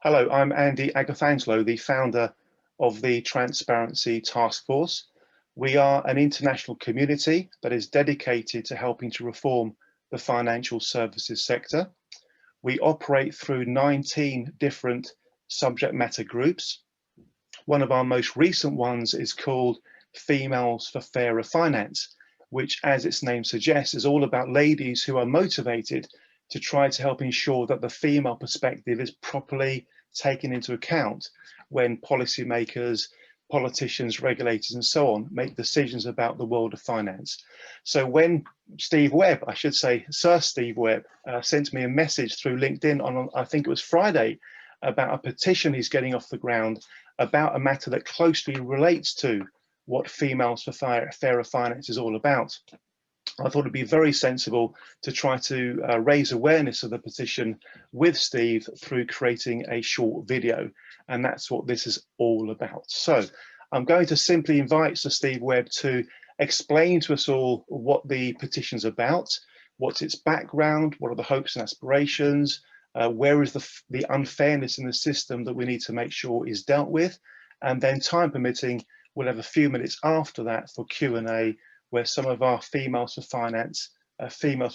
Hello, I'm Andy Agathangelo, the founder of the Transparency Task Force. We are an international community that is dedicated to helping to reform the financial services sector. We operate through 19 different subject matter groups. One of our most recent ones is called Females for Fairer Finance, which, as its name suggests, is all about ladies who are motivated to try to help ensure that the female perspective is properly taken into account when policymakers, politicians, regulators, and so on make decisions about the world of finance. So when Steve Webb, I should say, Sir Steve Webb, sent me a message through LinkedIn on, I think it was Friday, about a petition he's getting off the ground about a matter that closely relates to what Females for Fairer Finance is all about, I thought it'd be very sensible to try to raise awareness of the petition with Steve through creating a short video. And that's what this is all about. So I'm going to simply invite Sir Steve Webb to explain to us all what the petition's about, what's its background, what are the hopes and aspirations, where is the unfairness in the system that we need to make sure is dealt with. And then, time permitting, we'll have a few minutes after that for Q&A, where some of our Females for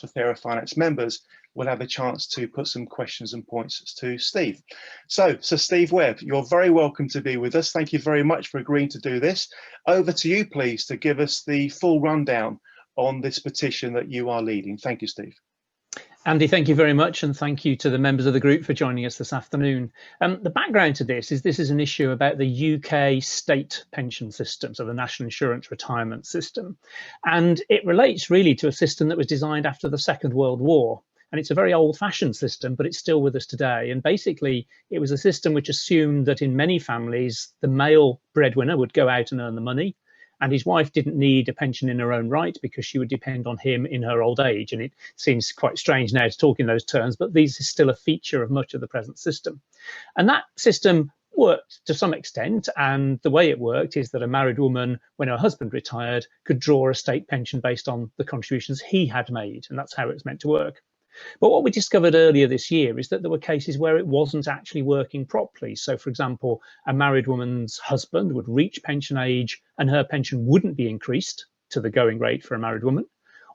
Fairer Finance members will have a chance to put some questions and points to Steve. So Steve Webb, you're very welcome to be with us. Thank you very much for agreeing to do this. Over to you, please, to give us the full rundown on this petition that you are leading. Thank you, Steve. Andy, thank you very much, and thank you to the members of the group for joining us this afternoon. The background to this is an issue about the UK state pension system, so the National Insurance Retirement System. And it relates really to a system that was designed after the Second World War. And it's a very old-fashioned system, but it's still with us today. And basically, it was a system which assumed that in many families, the male breadwinner would go out and earn the money, and his wife didn't need a pension in her own right because she would depend on him in her old age. And it seems quite strange now to talk in those terms, but this is still a feature of much of the present system. And that system worked to some extent. And the way it worked is that a married woman, when her husband retired, could draw a state pension based on the contributions he had made. And that's how it's meant to work. But what we discovered earlier this year is that there were cases where it wasn't actually working properly. So, for example, a married woman's husband would reach pension age and her pension wouldn't be increased to the going rate for a married woman.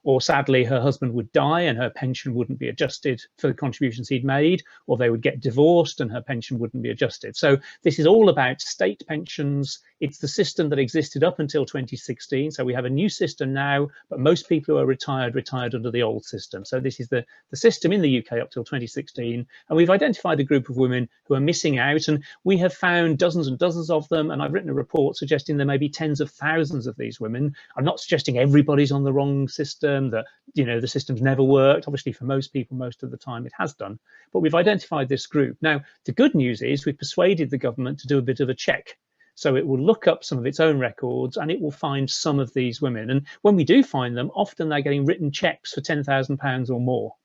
Or sadly, her husband would die and her pension wouldn't be adjusted for the contributions he'd made, or they would get divorced and her pension wouldn't be adjusted. So this is all about state pensions. It's the system that existed up until 2016. So we have a new system now, but most people who are retired under the old system. So this is the system in the UK up till 2016. And we've identified a group of women who are missing out. And we have found dozens and dozens of them. And I've written a report suggesting there may be tens of thousands of these women. I'm not suggesting everybody's on the wrong system, that the system's never worked. Obviously, for most people, most of the time it has done. But we've identified this group. Now, the good news is we've persuaded the government to do a bit of a check. So it will look up some of its own records and it will find some of these women. And when we do find them, often they're getting written checks for £10,000 or more.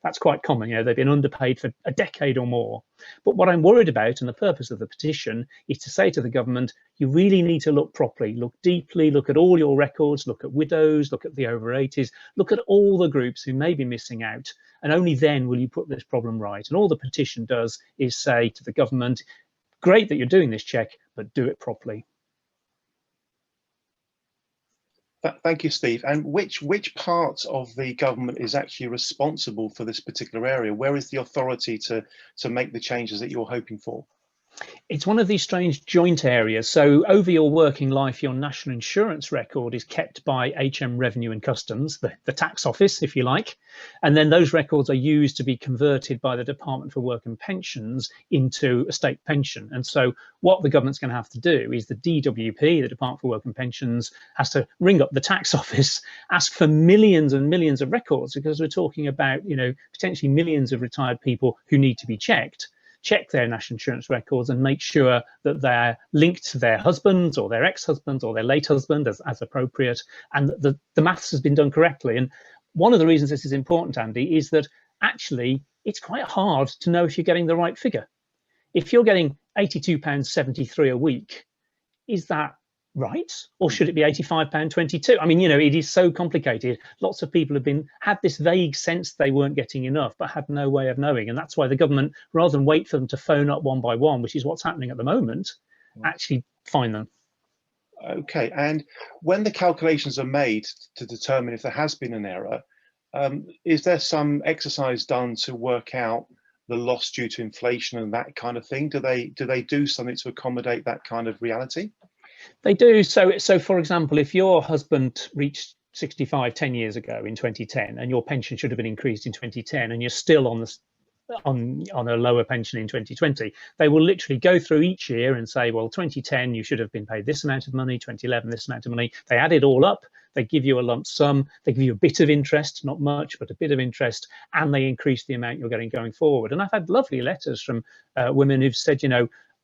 That's quite common. They've been underpaid for a decade or more. But what I'm worried about, and the purpose of the petition, is to say to the government, you really need to look properly, look deeply, look at all your records, look at widows, look at the over 80s, look at all the groups who may be missing out. And only then will you put this problem right. And all the petition does is say to the government, great that you're doing this check, but do it properly. Thank you, Steve. And which part of the government is actually responsible for this particular area? Where is the authority to make the changes that you're hoping for? It's one of these strange joint areas. So over your working life, your national insurance record is kept by HM Revenue and Customs, the tax office, if you like. And then those records are used to be converted by the Department for Work and Pensions into a state pension. And so what the government's going to have to do is the DWP, the Department for Work and Pensions, has to ring up the tax office, ask for millions and millions of records, because we're talking about, potentially millions of retired people who need to be checked. Check their national insurance records and make sure that they're linked to their husbands or their ex-husbands or their late husband as appropriate, and that the maths has been done correctly. And one of the reasons this is important, Andy, is that actually it's quite hard to know if you're getting the right figure. If you're getting £82.73 a week, is that right? Or should it be £85.22? I mean, it is so complicated. Lots of people have had this vague sense they weren't getting enough, but had no way of knowing. And that's why the government, rather than wait for them to phone up one by one, which is what's happening at the moment, actually find them. Okay, and when the calculations are made to determine if there has been an error, is there some exercise done to work out the loss due to inflation and that kind of thing? Do they do something to accommodate that kind of reality? They do. So for example, if your husband reached 65 10 years ago in 2010, and your pension should have been increased in 2010, and you're still on a lower pension in 2020, they will literally go through each year and say, well, 2010 you should have been paid this amount of money, 2011 this amount of money. They add it all up, they give you a lump sum, they give you a bit of interest, not much, but a bit of interest, and they increase the amount you're getting going forward. And I've had lovely letters from women who've said,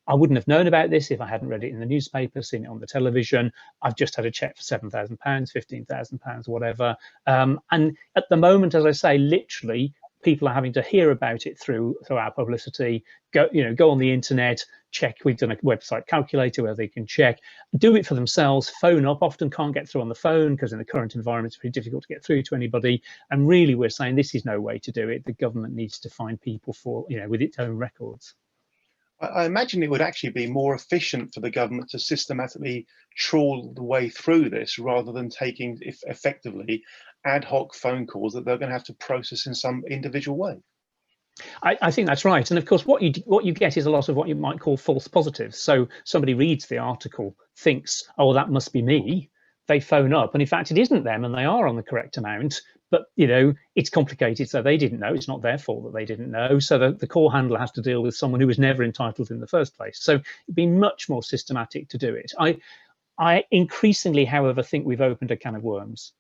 I wouldn't have known about this if I hadn't read it in the newspaper, seen it on the television. I've just had a check for £7,000, £15,000, whatever. And at the moment, as I say, literally, people are having to hear about it through our publicity. Go on the internet, check. We've done a website calculator where they can check, do it for themselves, phone up. Often can't get through on the phone because in the current environment it's pretty difficult to get through to anybody. And really, we're saying this is no way to do it. The government needs to find people with its own records. I imagine it would actually be more efficient for the government to systematically trawl the way through this rather than taking effectively ad hoc phone calls that they're going to have to process in some individual way. I think that's right. And of course, what you get is a lot of what you might call false positives. So somebody reads the article, thinks, oh, that must be me. They phone up, and in fact, it isn't them, and they are on the correct amount. But it's complicated, so they didn't know. It's not their fault that they didn't know. So the call handler has to deal with someone who was never entitled in the first place. So it'd be much more systematic to do it. I increasingly, however, think we've opened a can of worms,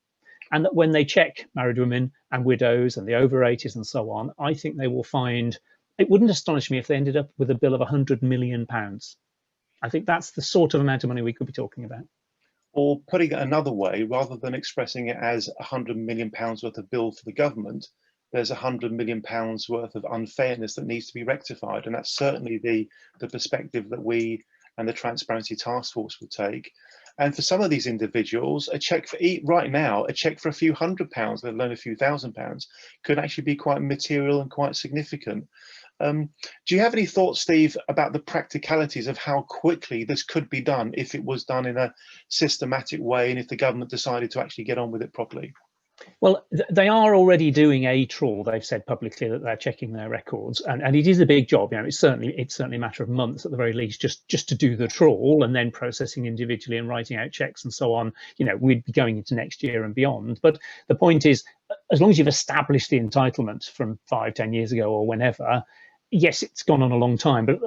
and that when they check married women and widows and the over 80s and so on, I think they will find, it wouldn't astonish me if they ended up with a bill of £100 million. I think that's the sort of amount of money we could be talking about. Or putting it another way, rather than expressing it as £100 million worth of bill for the government, there's £100 million worth of unfairness that needs to be rectified. And that's certainly the perspective that we and the Transparency Task Force will take. And for some of these individuals, a check for right now, a check for a few £100, let alone a few £1,000, could actually be quite material and quite significant. Do you have any thoughts, Steve, about the practicalities of how quickly this could be done if it was done in a systematic way and if the government decided to actually get on with it properly? Well, they are already doing a trawl. They've said publicly that they're checking their records, and it is a big job. It's certainly a matter of months at the very least, just to do the trawl and then processing individually and writing out checks and so on. We'd be going into next year and beyond. But the point is, as long as you've established the entitlement from 5-10 years ago or whenever, yes, it's gone on a long time, but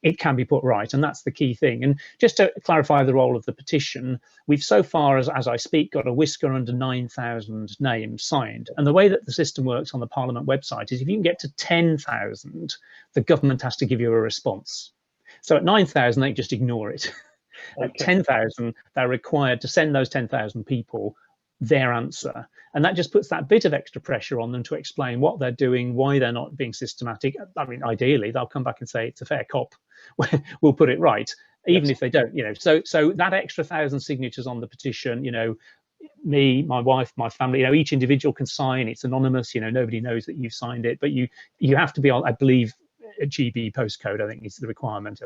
it can be put right, and that's the key thing. And just to clarify the role of the petition, we've so far as I speak got a whisker under 9,000 names signed. And the way that the system works on the Parliament website is if you can get to 10,000, the government has to give you a response. So at 9,000, they just ignore it. Okay. At 10,000, they're required to send those 10,000 people their answer, and that just puts that bit of extra pressure on them to explain what they're doing, why they're not being systematic. I mean, ideally they'll come back and say it's a fair cop, we'll put it right, even if they don't. So that extra 1,000 signatures on the petition, me, my wife, my family, each individual can sign. It's anonymous, nobody knows that you've signed it, but you have to be on, I believe, a GB postcode, I think is the requirement,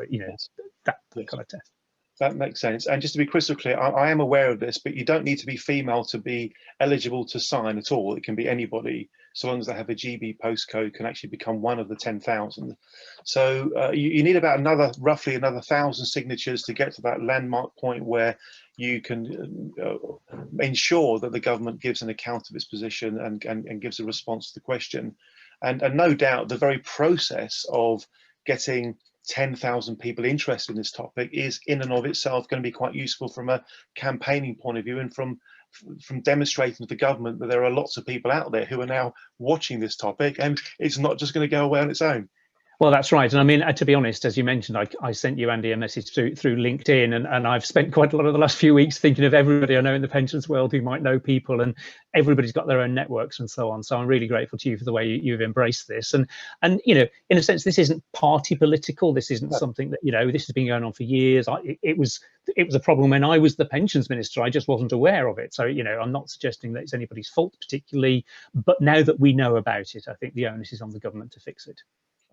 that kind of test. That makes sense. And just to be crystal clear, I am aware of this, but you don't need to be female to be eligible to sign at all. It can be anybody, so long as they have a GB postcode, can actually become one of the 10,000. So you need about roughly another 1,000 signatures to get to that landmark point where you can ensure that the government gives an account of its position and gives a response to the question. And no doubt the very process of getting 10,000 people interested in this topic is in and of itself going to be quite useful from a campaigning point of view, and from demonstrating to the government that there are lots of people out there who are now watching this topic, and it's not just going to go away on its own. Well, that's right. And I mean, to be honest, as you mentioned, I sent you, Andy, a message through LinkedIn, and I've spent quite a lot of the last few weeks thinking of everybody I know in the pensions world who might know people, and everybody's got their own networks and so on. So I'm really grateful to you for the way you've embraced this. And you know, in a sense, this isn't party political. This isn't something that, you know, this has been going on for years. It was a problem when I was the pensions minister. I just wasn't aware of it. So, you know, I'm not suggesting that it's anybody's fault particularly, but now that we know about it, I think the onus is on the government to fix it.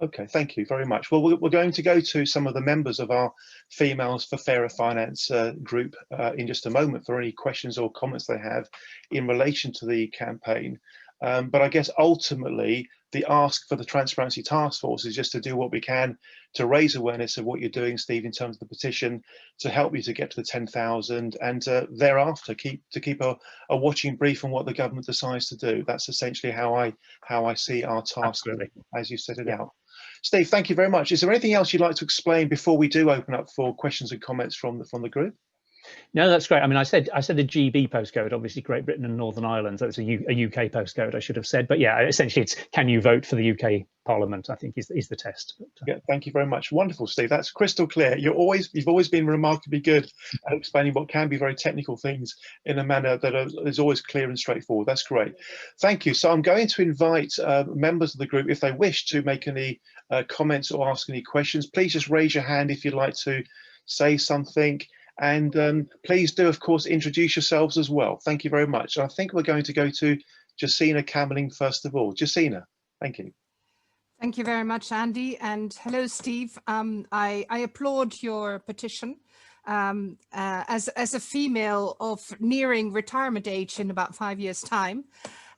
Okay, thank you very much. Well, we're going to go to some of the members of our Females for Fairer Finance group in just a moment for any questions or comments they have in relation to the campaign. But I guess ultimately the ask for the Transparency Task Force is just to do what we can to raise awareness of what you're doing, Steve, in terms of the petition, to help you to get to the 10,000, and thereafter keep a watching brief on what the government decides to do. That's essentially how I see our task, Absolutely, as you set it out. Steve, thank you very much. Is there anything else you'd like to explain before we do open up for questions and comments from the group? No, that's great. I mean, I said a GB postcode, obviously Great Britain and Northern Ireland. So it's a UK postcode, I should have said. But yeah, essentially, it's can you vote for the UK Parliament, I think is the test. Yeah, thank you very much. Wonderful, Steve. That's crystal clear. You've always been remarkably good at explaining what can be very technical things in a manner that is always clear and straightforward. That's great. Thank you. So I'm going to invite members of the group, if they wish to make any comments or ask any questions, please just raise your hand if you'd like to say something. And please do, of course, introduce yourselves as well. Thank you very much. I think we're going to go to Justina Cameling first of all. Justina, thank you. Thank you very much, Andy. And hello, Steve. I applaud your petition. As a female of nearing retirement age in about 5 years' time,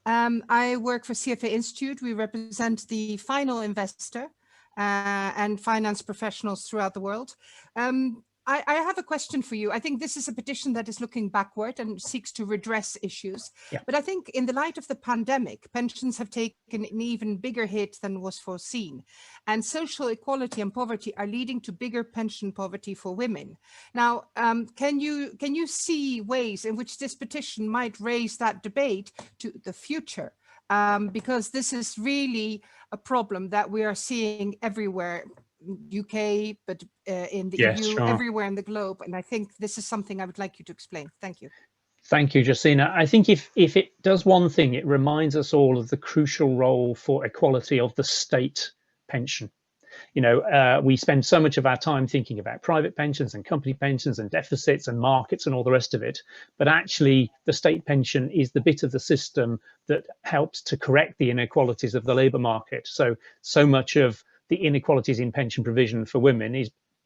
I work for CFA Institute. We represent the final investor and finance professionals throughout the world. I have a question for you. I think this is a petition that is looking backward and seeks to redress issues. Yeah. But I think in the light of the pandemic, pensions have taken an even bigger hit than was foreseen. And social equality and poverty are leading to bigger pension poverty for women. Now, can you see ways in which this petition might raise that debate to the future? Because this is really a problem that we are seeing everywhere. UK, but in the Yes, EU, sure. everywhere in the globe. And I think this is something I would like you to explain. Thank you. Thank you, Justina. I think if it does one thing, it reminds us all of the crucial role for equality of the state pension. You know, we spend so much of our time thinking about private pensions and company pensions and deficits and markets and all the rest of it. But actually, the state pension is the bit of the system that helps to correct the inequalities of the labour market. So much of the inequalities in pension provision for women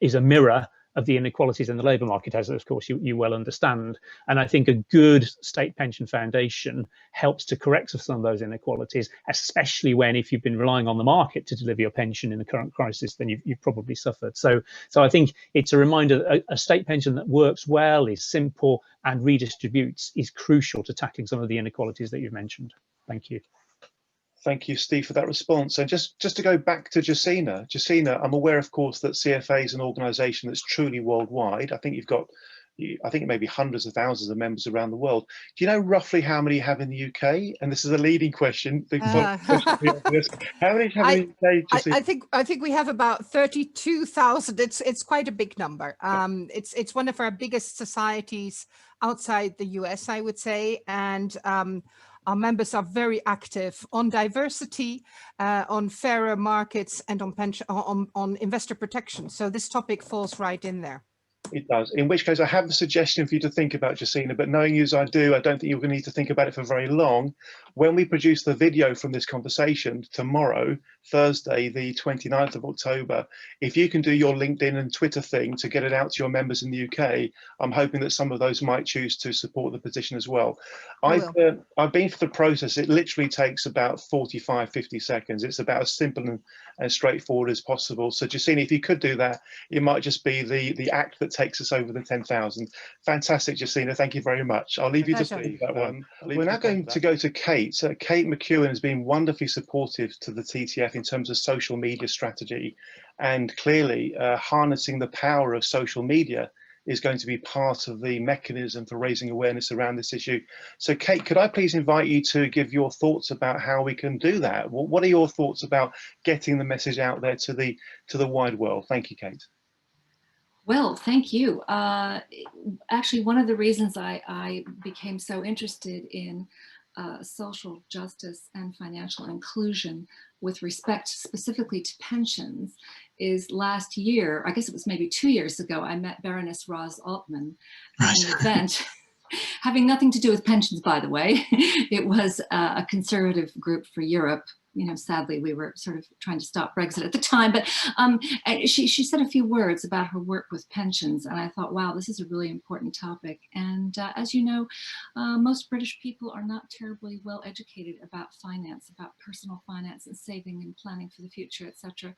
is a mirror of the inequalities in the labour market, as of course you well understand. And I think a good state pension foundation helps to correct some of those inequalities, especially when, if you've been relying on the market to deliver your pension in the current crisis, then you've probably suffered. So I think it's a reminder a state pension that works well, is simple and redistributes is crucial to tackling some of the inequalities that you've mentioned. Thank you. Thank you, Steve, for that response. And just to go back to Justina, I'm aware, of course, that CFA is an organisation that's truly worldwide. I think I think it may be hundreds of thousands of members around the world. Do you know roughly how many you have in the UK? And this is a leading question. How many have in the UK? I think we have about 32,000. It's quite a big number. It's one of our biggest societies outside the US, I would say, and our members are very active on diversity, on fairer markets, and on pension, on investor protection. So this topic falls right in there. It does. In which case, I have a suggestion for you to think about, Justina, but knowing you as I do, I don't think you're going to need to think about it for very long. When we produce the video from this conversation tomorrow, Thursday, the 29th of October, if you can do your LinkedIn and Twitter thing to get it out to your members in the UK, I'm hoping that some of those might choose to support the petition as well. I've been through the process. It literally takes about 45, 50 seconds. It's about as simple and straightforward as possible. So, Justina, if you could do that, it might just be the act that takes us over the 10,000. Fantastic, Justina. Thank you very much. I'll leave you to Steve that one. We're now going to go to Kate. Kate McEwen has been wonderfully supportive to the TTF in terms of social media strategy, and clearly harnessing the power of social media is going to be part of the mechanism for raising awareness around this issue. So Kate, could I please invite you to give your thoughts about how we can do that? What are your thoughts about getting the message out there to the wide world? Thank you, Kate. Well, thank you. Actually, one of the reasons I became so interested in social justice and financial inclusion with respect specifically to pensions is last year, I guess it was maybe 2 years ago, I met Baroness Roz Altman at an event having nothing to do with pensions, by the way. It was a conservative group for Europe. You know, sadly, we were sort of trying to stop Brexit at the time, but she said a few words about her work with pensions, and I thought, wow, this is a really important topic. And as you know, most British people are not terribly well educated about finance, about personal finance and saving and planning for the future, etc.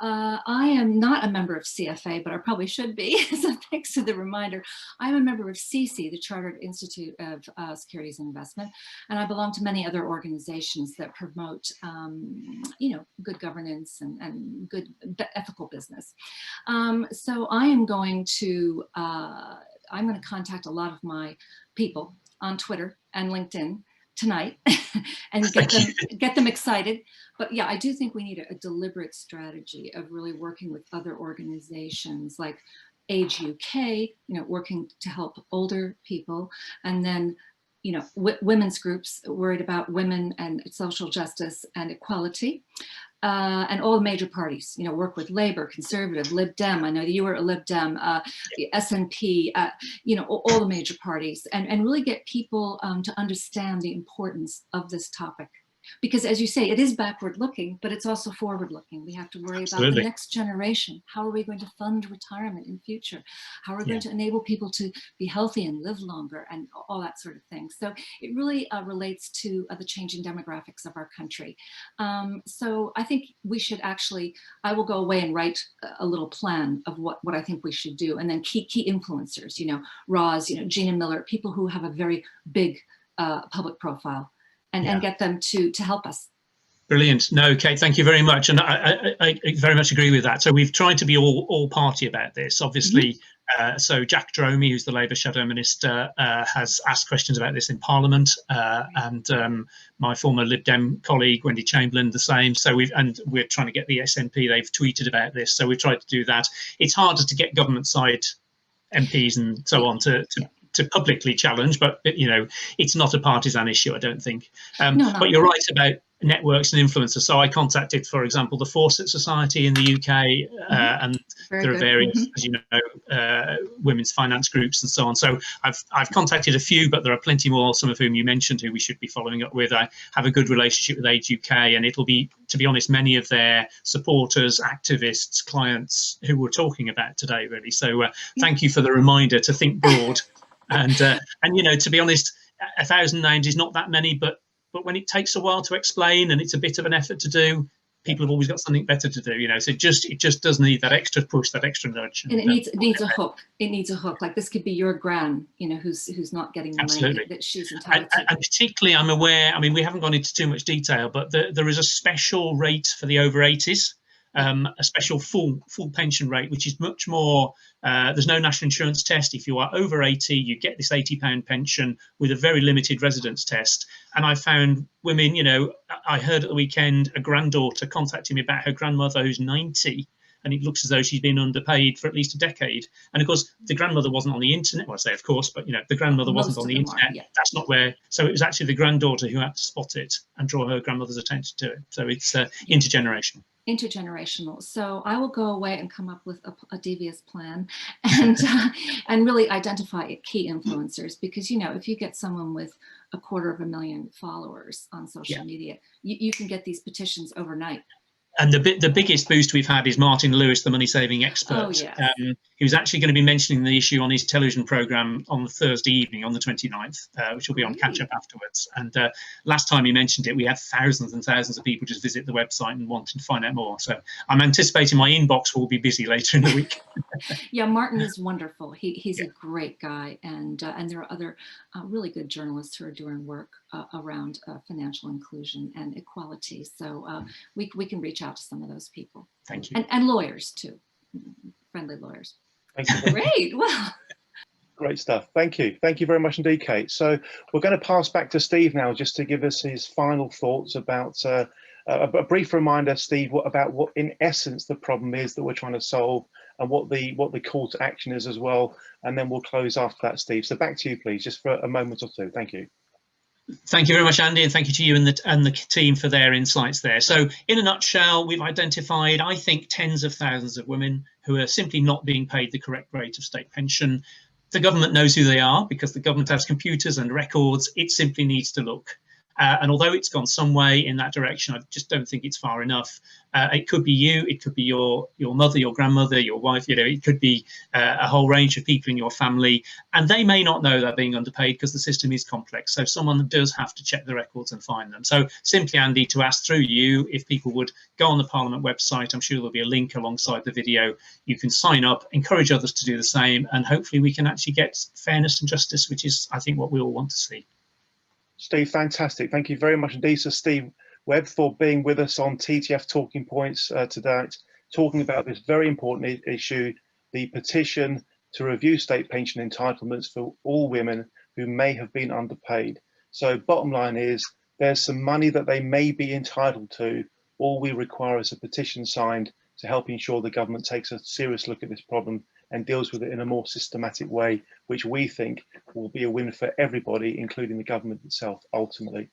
I am not a member of CFA, but I probably should be, so thanks for the reminder. I'm a member of CC, the Chartered Institute of Securities and Investment, and I belong to many other organizations that promote you know, good governance and good ethical business. So I am going to contact a lot of my people on Twitter and LinkedIn tonight and get them excited. But yeah, I do think we need a deliberate strategy of really working with other organizations like Age UK, you know, working to help older people, and then, you know, women's groups worried about women and social justice and equality, and all the major parties, you know, work with Labour, Conservative, Lib Dem. I know you were a Lib Dem, SNP, you know, all the major parties, and really get people to understand the importance of this topic. Because as you say, it is backward looking, but it's also forward looking. We have to worry about the next generation. How are we going to fund retirement in future? How are we going to enable people to be healthy and live longer and all that sort of thing? So it really relates to the changing demographics of our country. So I think we should actually, I will go away and write a little plan of what I think we should do. And then key influencers, you know, Roz, you know, Gina Miller, people who have a very big public profile. And get them to help us. Brilliant. No, Kate, thank you very much. And I very much agree with that. So we've tried to be all party about this, obviously. So Jack Dromey, who's the Labour Shadow Minister, has asked questions about this in Parliament, and my former Lib Dem colleague, Wendy Chamberlain, the same. So we're trying to get the SNP, they've tweeted about this. So we've tried to do that. It's harder to get government side MPs and so on to publicly challenge, but you know, it's not a partisan issue, I don't think. No. But you're right about networks and influencers. So I contacted, for example, the Fawcett Society in the UK, and there are various, as you know, women's finance groups and so on. So I've contacted a few, but there are plenty more, some of whom you mentioned, who we should be following up with. I have a good relationship with Age UK, and it'll be, to be honest, many of their supporters, activists, clients who we're talking about today, really. So thank you for the reminder to think broad. And you know, to be honest, 1,000 names is not that many, but when it takes a while to explain and it's a bit of an effort to do, people have always got something better to do, you know. So it just does need that extra push, that extra nudge. And it needs a hook. It needs a hook. Like this could be your gran, you know, who's not getting the money that she's entitled to. And particularly, I'm aware, I mean, we haven't gone into too much detail, but there is a special rate for the over 80s. A special full pension rate, which is much more, there's no national insurance test. If you are over 80, you get this £80 pension with a very limited residence test. And I found women, you know, I heard at the weekend a granddaughter contacting me about her grandmother who's 90, and it looks as though she's been underpaid for at least a decade. And of course, the grandmother wasn't on the internet. Well, I say, of course, but you know, the grandmother wasn't on the internet. That's not where. So it was actually the granddaughter who had to spot it and draw her grandmother's attention to it. So it's intergenerational. Intergenerational. So I will go away and come up with a devious plan and really identify key influencers, because, you know, if you get someone with 250,000 followers on social media, you can get these petitions overnight. And the biggest boost we've had is Martin Lewis, the money saving expert. Oh, yeah. He was actually going to be mentioning the issue on his television programme on Thursday evening on the 29th, which will be on catch up afterwards. And last time he mentioned it, we had thousands and thousands of people just visit the website and wanting to find out more. So I'm anticipating my inbox will be busy later in the week. Yeah, Martin is wonderful. He's a great guy, and there are other really good journalists who are doing work around financial inclusion and equality. So we can reach out to some of those people. Thank you. And lawyers too, friendly lawyers. Thank you. Great. Well. Great stuff. Thank you. Thank you very much indeed, Kate. So we're going to pass back to Steve now, just to give us his final thoughts about a brief reminder, Steve, about what in essence the problem is that we're trying to solve, and what the call to action is as well. And then we'll close after that, Steve. So back to you, please, just for a moment or two. Thank you. Thank you very much, Andy, and thank you to you and the team for their insights there. So in a nutshell, we've identified, I think, tens of thousands of women who are simply not being paid the correct rate of state pension. The government knows who they are because the government has computers and records. It simply needs to look. And although it's gone some way in that direction, I just don't think it's far enough. It could be you, it could be your mother, your grandmother, your wife, it could be a whole range of people in your family. And they may not know they're being underpaid because the system is complex. So someone does have to check the records and find them. So simply, Andy, to ask through you, if people would go on the Parliament website, I'm sure there'll be a link alongside the video. You can sign up, encourage others to do the same, and hopefully we can actually get fairness and justice, which is, I think, what we all want to see. Steve, fantastic. Thank you very much indeed. So Steve Webb, for being with us on TTF Talking Points today, talking about this very important issue, the petition to review state pension entitlements for all women who may have been underpaid. So bottom line is, there's some money that they may be entitled to. All we require is a petition signed to help ensure the government takes a serious look at this problem and deals with it in a more systematic way, which we think will be a win for everybody, including the government itself, ultimately.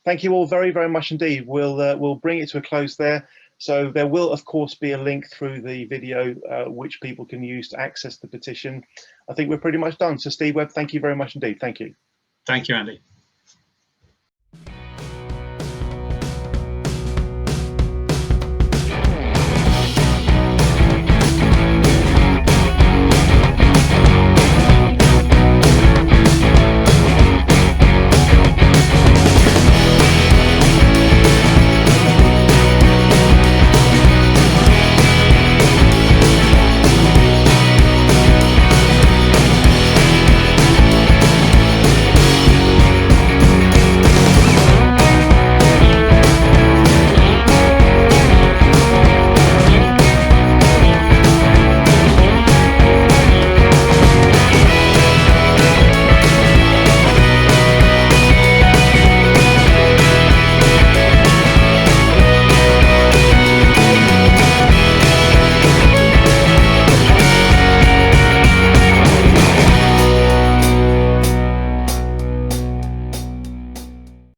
Thank you all very, very much indeed. We'll bring it to a close there. So there will, of course, be a link through the video which people can use to access the petition. I think we're pretty much done. So Steve Webb, thank you very much indeed. Thank you. Thank you, Andy.